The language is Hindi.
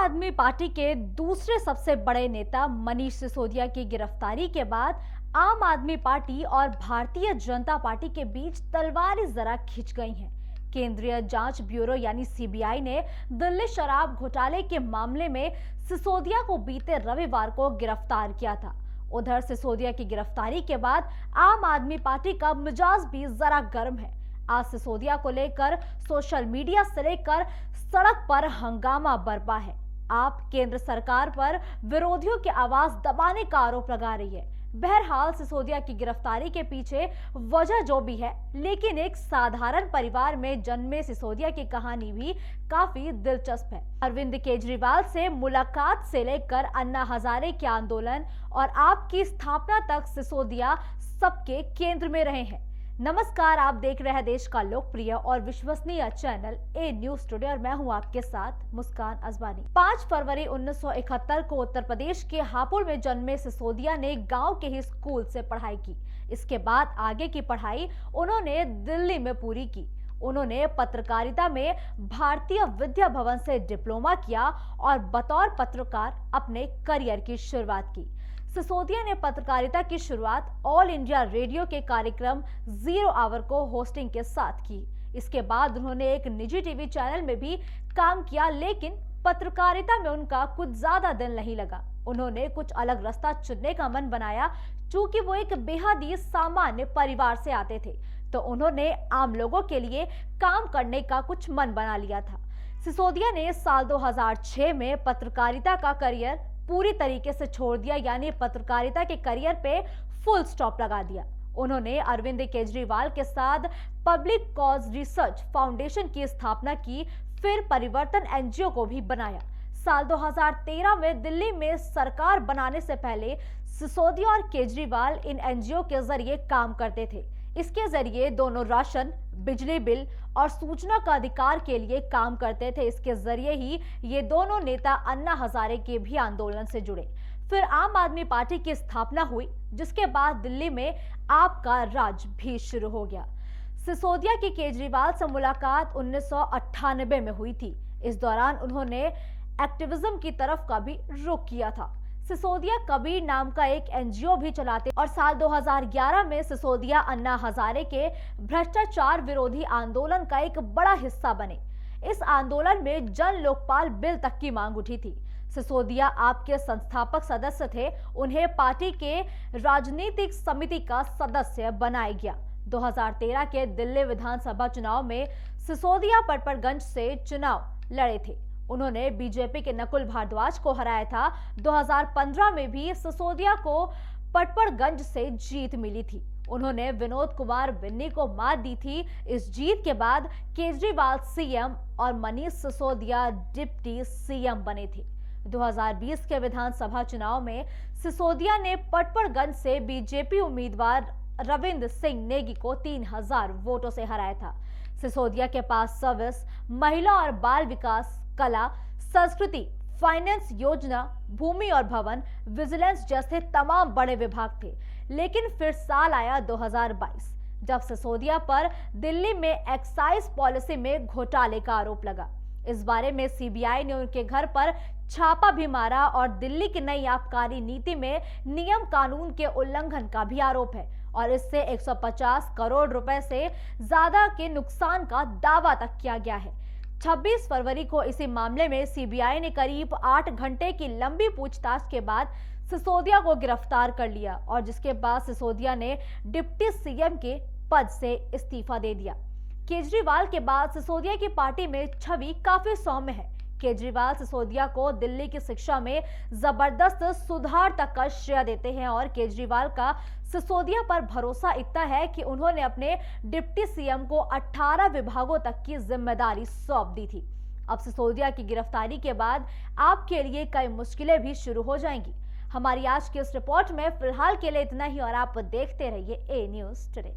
आदमी पार्टी के दूसरे सबसे बड़े नेता मनीष सिसोदिया की गिरफ्तारी के बाद आम आदमी पार्टी और भारतीय जनता पार्टी के बीच तलवारें जरा खिंच गई हैं। केंद्रीय जांच ब्यूरो यानी सीबीआई ने दिल्ली शराब घोटाले के मामले में सिसोदिया को बीते रविवार को गिरफ्तार किया था। उधर सिसोदिया की गिरफ्तारी के बाद आम आदमी पार्टी का मिजाज भी जरा गर्म है। आज सिसोदिया को लेकर सोशल मीडिया से लेकर सड़क पर हंगामा बरपा है। आप केंद्र सरकार पर विरोधियों की आवाज दबाने का आरोप लगा रही है। बहरहाल सिसोदिया की गिरफ्तारी के पीछे वजह जो भी है, लेकिन एक साधारण परिवार में जन्मे सिसोदिया की कहानी भी काफी दिलचस्प है। अरविंद केजरीवाल से मुलाकात से लेकर अन्ना हजारे के आंदोलन और आप की स्थापना तक सिसोदिया सबके केंद्र में रहे हैं। नमस्कार, आप देख रहे हैं देश का लोकप्रिय और विश्वसनीय चैनल ए न्यूज टुडे और मैं हूं आपके साथ मुस्कान अजवानी। 5 फरवरी 1971 को उत्तर प्रदेश के हापुड़ में जन्मे सिसोदिया ने गांव के ही स्कूल से पढ़ाई की। इसके बाद आगे की पढ़ाई उन्होंने दिल्ली में पूरी की। उन्होंने पत्रकारिता में भारतीय विद्या भवन से डिप्लोमा किया और बतौर पत्रकार अपने करियर की शुरुआत की। सिसोदिया ने पत्रकारिता की शुरुआत ऑल इंडिया रेडियो के कार्यक्रम 0 आवर को होस्टिंग के साथ की। इसके बाद उन्होंने एक निजी टीवी चैनल में भी काम किया, लेकिन पत्रकारिता में उनका कुछ ज्यादा दिन नहीं लगा। उन्होंने कुछ अलग रास्ता चुनने का मन बनाया। चूंकि वो एक बेहद ही सामान्य परिवार से आते थे, तो उन्होंने आम लोगों के लिए काम करने का कुछ मन बना लिया था। सिसोदिया ने साल 2006 में पत्रकारिता का करियर पूरी तरीके से छोड़ दिया, यानी पत्रकारिता के करियर पे फुल स्टॉप लगा दिया। उन्होंने अरविंद केजरीवाल के साथ पब्लिक कॉज रिसर्च फाउंडेशन की स्थापना की, फिर परिवर्तन एनजीओ को भी बनाया। साल 2013 में दिल्ली में सरकार बनाने से पहले सिसोदिया और केजरीवाल इन एनजीओ के जरिए काम करते थे। इसके जरिए दोनों राशन, बिजली बिल और सूचना का अधिकार के लिए काम करते थे। इसके जरिए ही ये दोनों नेता अन्ना हजारे के भी आंदोलन से जुड़े। फिर आम आदमी पार्टी की स्थापना हुई, जिसके बाद दिल्ली में आप का राज भी शुरू हो गया। सिसोदिया की केजरीवाल से मुलाकात 1998 में हुई थी। इस दौरान उन्होंने एक्टिविज्म की तरफ का भी रुख किया था। सिसोदिया कबीर नाम का एक एनजीओ भी चलाते और साल 2011 में सिसोदिया अन्ना हजारे के भ्रष्टाचार विरोधी आंदोलन का एक बड़ा हिस्सा बने। इस आंदोलन में जन लोकपाल बिल तक की मांग उठी थी। सिसोदिया आपके संस्थापक सदस्य थे। उन्हें पार्टी के राजनीतिक समिति का सदस्य बनाया गया। 2013 के दिल्ली विधानसभा चुनाव में सिसोदिया पटपरगंज से चुनाव लड़े थे। उन्होंने बीजेपी के नकुल भारद्वाज को हराया था। 2015 में भी सिसोदिया को पटपरगंज से जीत मिली थी। उन्होंने विनोद कुमार बिन्नी को मात दी थी। इस जीत के बाद केजरीवाल सीएम और मनीष सिसोदिया डिप्टी सीएम बने थे। 2020 के विधानसभा चुनाव में सिसोदिया ने पटपरगंज से बीजेपी उम्मीदवार रविंद्र सिंह नेगी को 3000 वोटों से हराया था। सिसोदिया के पास सर्विस, महिला और बाल विकास, कला, संस्कृति, फाइनेंस, योजना, भूमि और भवन, विजिलेंस जैसे तमाम बड़े विभाग थे। लेकिन फिर साल आया 2022, जब सिसोदिया पर दिल्ली में एक्साइज पॉलिसी में घोटाले का आरोप लगा। इस बारे में सीबीआई ने उनके घर पर छापा भी मारा और दिल्ली की नई आबकारी नीति में नियम कानून के उल्लंघन का भी आरोप है और इससे 150 करोड़ रुपए से ज्यादा के नुकसान का दावा तक किया गया है। 26 फरवरी को इसी मामले में सीबीआई ने करीब 8 घंटे की लंबी पूछताछ के बाद सिसोदिया को गिरफ्तार कर लिया और जिसके बाद सिसोदिया ने डिप्टी सीएम के पद से इस्तीफा दे दिया। केजरीवाल के बाद सिसोदिया की पार्टी में छवि काफी सौम्य है। केजरीवाल सिसोदिया को दिल्ली की शिक्षा में जबरदस्त सुधार तक का श्रेय देते हैं और केजरीवाल का सिसोदिया पर भरोसा इतना है कि उन्होंने अपने डिप्टी सीएम को 18 विभागों तक की जिम्मेदारी सौंप दी थी। अब सिसोदिया की गिरफ्तारी के बाद आपके लिए कई मुश्किलें भी शुरू हो जाएंगी। हमारी आज की इस रिपोर्ट में फिलहाल के लिए इतना ही और आप देखते रहिए ए न्यूज टुडे।